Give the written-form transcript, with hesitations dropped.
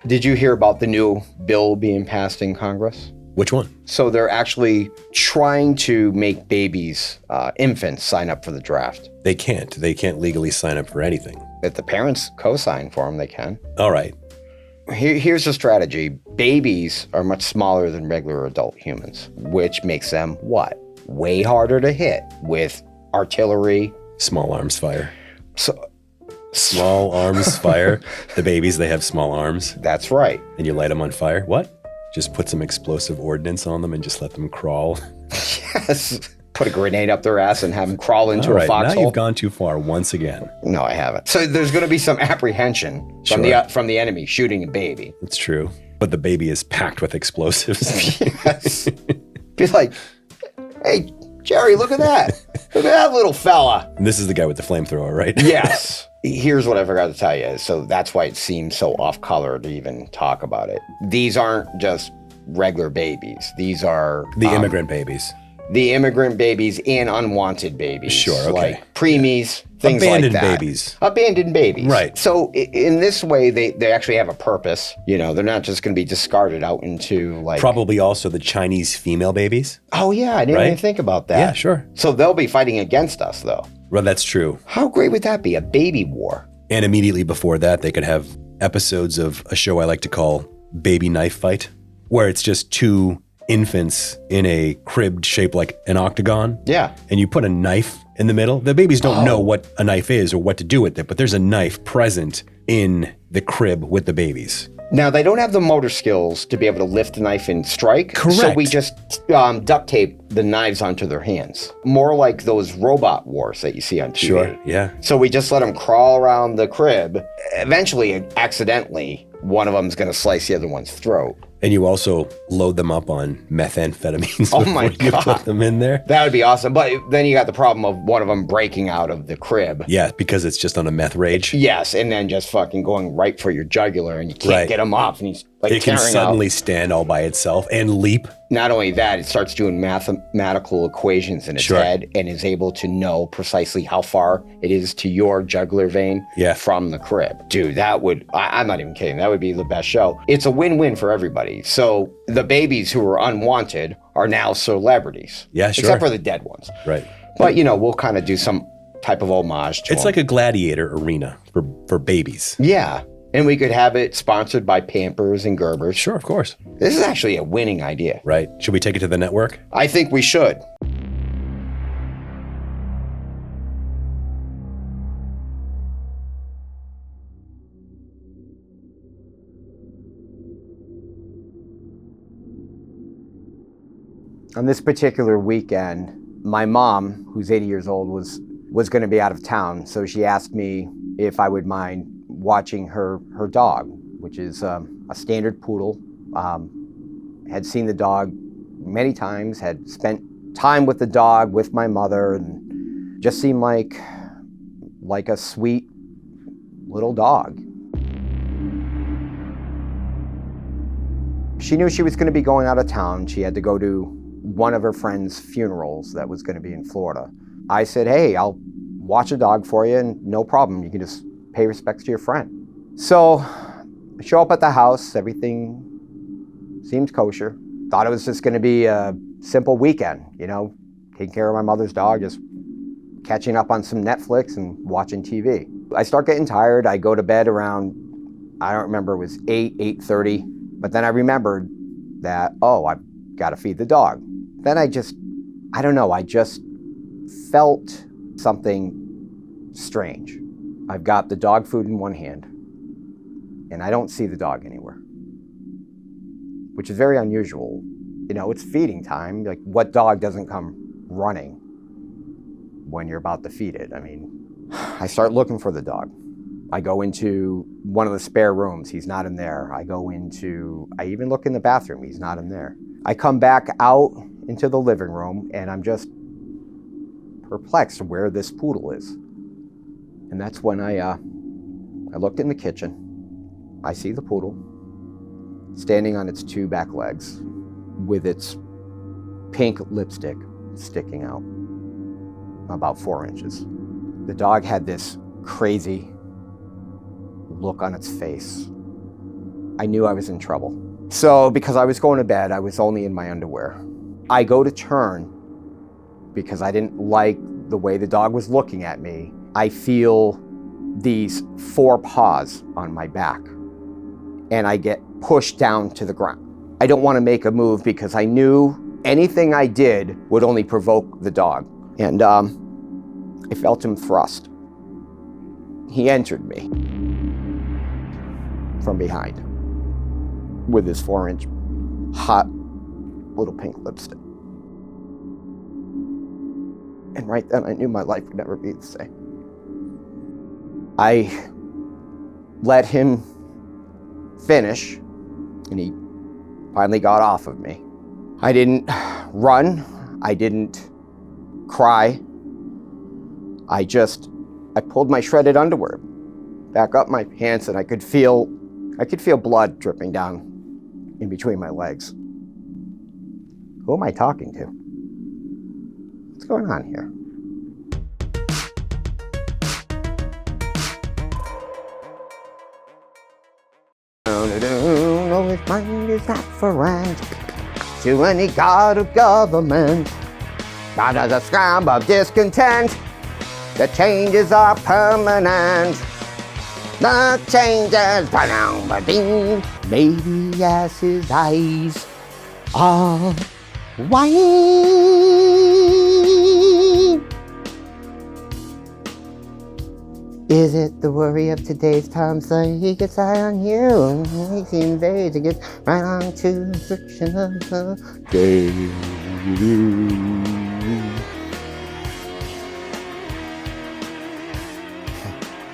Did you hear about the new bill being passed in Congress? Which one? So they're actually trying to make babies, infants, sign up for the draft. They can't. They can't legally sign up for anything. If the parents co-sign for them, they can. All right. Here's the strategy. Babies are much smaller than regular adult humans, which makes them what? Way harder to hit with artillery. Small arms fire. So, Small arms fire. The babies, they have small arms. That's right. And you light them on fire. What? Just put some explosive ordnance on them and just let them crawl. Yes. Put a grenade up their ass and have them crawl into a foxhole. Now you've gone too far once again. No, I haven't. So there's going to be some apprehension from the enemy shooting a baby. It's true. But the baby is packed with explosives. Yes. Be like, hey, Jerry, look at that. Look at that little fella. And this is the guy with the flamethrower, right? Yes. Here's what I forgot to tell you. So that's why it seems so off color to even talk about it. These aren't just regular babies. These are the immigrant babies. The immigrant babies and unwanted babies. Sure, okay. Like preemies, things abandoned like that. Babies. Abandoned babies. Right. So in this way, they actually have a purpose. You know, they're not just going to be discarded out into like... Probably also the Chinese female babies. Oh, yeah. I didn't even think about that. Yeah, sure. So they'll be fighting against us, though. Well, that's true. How great would that be? A baby war. And immediately before that, they could have episodes of a show I like to call Baby Knife Fight, where it's just two infants in a crib shaped like an octagon. Yeah. And you put a knife in the middle. The babies don't know what a knife is or what to do with it, but there's a knife present in the crib with the babies. Now, they don't have the motor skills to be able to lift a knife and strike. Correct. So we just duct tape the knives onto their hands. More like those robot wars that you see on TV. Sure, yeah. So we just let them crawl around the crib. Eventually, accidentally, one of them is going to slice the other one's throat. And you also load them up on methamphetamines before you put them in there. That would be awesome. But then you got the problem of one of them breaking out of the crib. Yeah, because it's just on a meth rage. Yes, and then just fucking going right for your jugular, and you can't get him off, and he's like it can tearing suddenly out. stand all by itself and leap. Not only that, it starts doing mathematical equations in its head and is able to know precisely how far it is to your jugular vein from the crib. Dude, that would, I'm not even kidding, that would be the best show. It's a win-win for everybody. So the babies who were unwanted are now celebrities. Yeah, sure. Except for the dead ones. Right. But, you know, we'll kind of do some type of homage to It's them. like a gladiator arena for babies. Yeah. And we could have it sponsored by Pampers and Gerbers. Sure, of course. This is actually a winning idea. Right. Should we take it to the network? I think we should. On this particular weekend, my mom, who's 80 years old, was going to be out of town. So she asked me if I would mind watching her dog, which is a standard poodle. Had seen the dog many times, had spent time with the dog with my mother, and just seemed like a sweet little dog. She knew she was going to be going out of town. She had to go to one of her friend's funerals that was going to be in Florida. I said, hey, I'll watch a dog for you, and no problem. You can just pay respects to your friend. So I show up at the house. Everything seems kosher. Thought it was just going to be a simple weekend, you know, taking care of my mother's dog, just catching up on some Netflix and watching TV. I start getting tired. I go to bed around, I don't remember, it was 8:30. But then I remembered that, I've got to feed the dog. Then I just felt something strange. I've got the dog food in one hand, and I don't see the dog anywhere, which is very unusual. You know, it's feeding time. Like, what dog doesn't come running when you're about to feed it? I mean, I start looking for the dog. I go into one of the spare rooms. He's not in there. I even look in the bathroom. He's not in there. I come back out into the living room, and I'm just perplexed where this poodle is. And that's when I looked in the kitchen. I see the poodle standing on its two back legs with its pink lipstick sticking out about 4 inches. The dog had this crazy look on its face, I knew I was in trouble. So because I was going to bed, I was only in my underwear. I go to turn because I didn't like the way the dog was looking at me. I feel these 4 paws on my back and I get pushed down to the ground. I don't want to make a move because I knew anything I did would only provoke the dog. And I felt him thrust. He entered me from behind with his 4-inch hot little pink lipstick. And right then I knew my life would never be the same. I let him finish and he finally got off of me. I didn't run, I didn't cry. I pulled my shredded underwear back up my pants and I could feel blood dripping down in between my legs. Who am I talking to? What's going on here? No, his mind is not for rent to any god of government. Not as a scam of discontent. The changes are permanent. The changes, maybe as his eyes are white. Is it the worry of today's times that he gets eye on you? He seems ready to get right on to the friction of the day.